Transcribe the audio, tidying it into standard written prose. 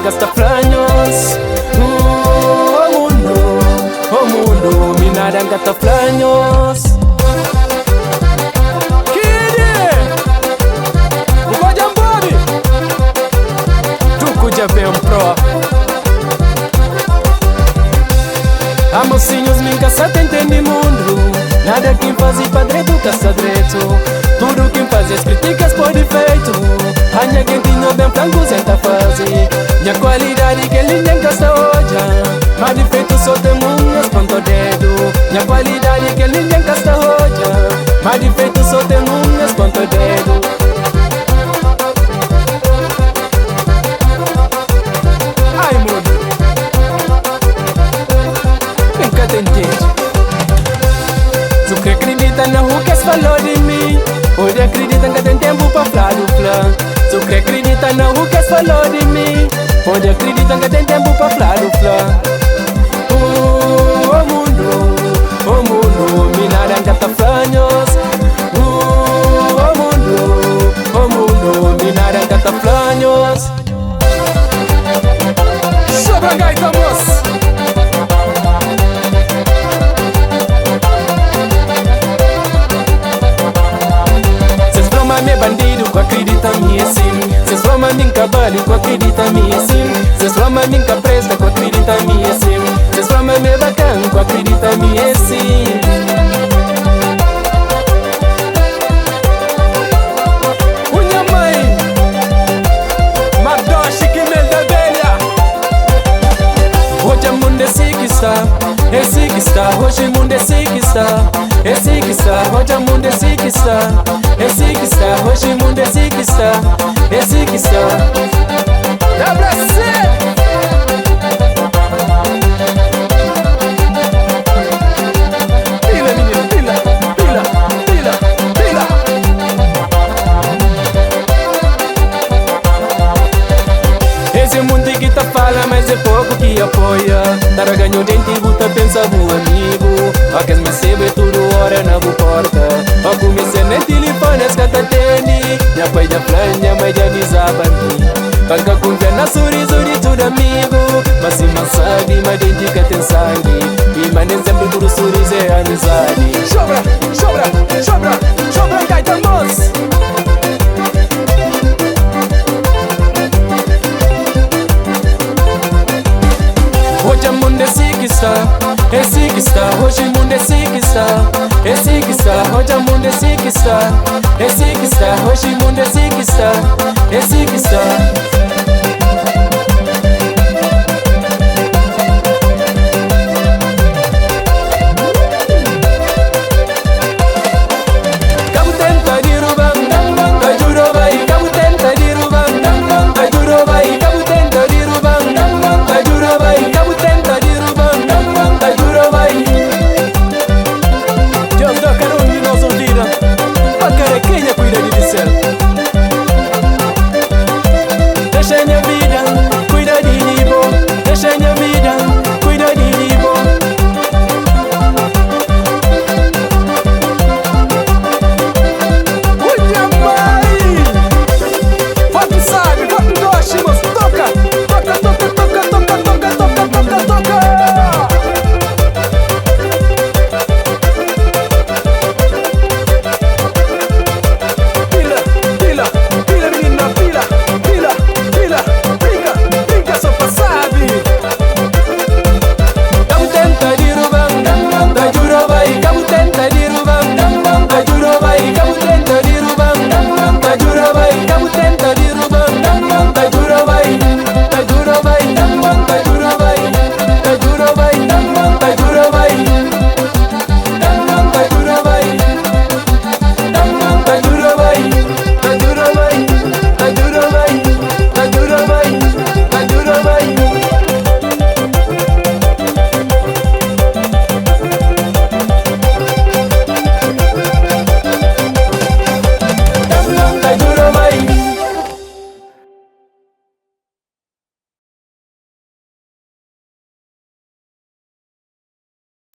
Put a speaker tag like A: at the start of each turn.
A: gasta franhos. O mundo, minada gasta franhos. Pro a mocinhos me caça tentando mundo. Nada quem faz e padre do caça direito. Tudo quem faz as críticas por defeito. A minha quem tinha bem franco senta fazer. Minha qualidade que ele nem gasta hoje. Mas defeito só tem um ponto dedo. Minha qualidade que ele nem gasta hoje. Mas defeito só tem um ponto dedo. Tu que acredita na rua que falou de mim. Hoje acredita que tem tempo pra falar do flã. Tu que acredita na rua que falou de mim. Hoje acredita que tem tempo pra falar do flã. O mundo, minada gata franhos. O mundo, minada gata franhos. Sobra gaita, moça. Me bandido, com acredita me assim. Cês flama me cavalo, com acredita me assim. Cês flama me presta, com acredita me assim. Cês flama me bacana, com acredita me assim. Unha mãe, Madoshi que me da velha. Hoje o mundo é assim que está. É assim que está, hoje o mundo é assim que está. É assim que está, hoje o mundo é assim que está. É assim que está, hoje o mundo é assim que está. É assim que está. Dá pra ser! Pila, menina, pila, pila, pila, pila. Esse mundo que tá fala, mas é pouco que apoia. Tara ganhou dente e buta pensa no amigo. A que me sebe tudo hora na porta. A comecei nem telefone, as cata tênis. Minha pai da franha, mãe já avisava mim. Banca com na sorriso de tudo amigo. Mas se não sabe, mas dente que tem sangue. E mas nem sempre por sorriso é amizade. Sobra, sobra, sobra, sobra, gaita moça. Hoje o mundo é assim que está. É assim que está, hoje o mundo é assim que está. É assim que está, hoje o mundo é assim que está. É assim que está, hoje o mundo é assim que está. É assim que está.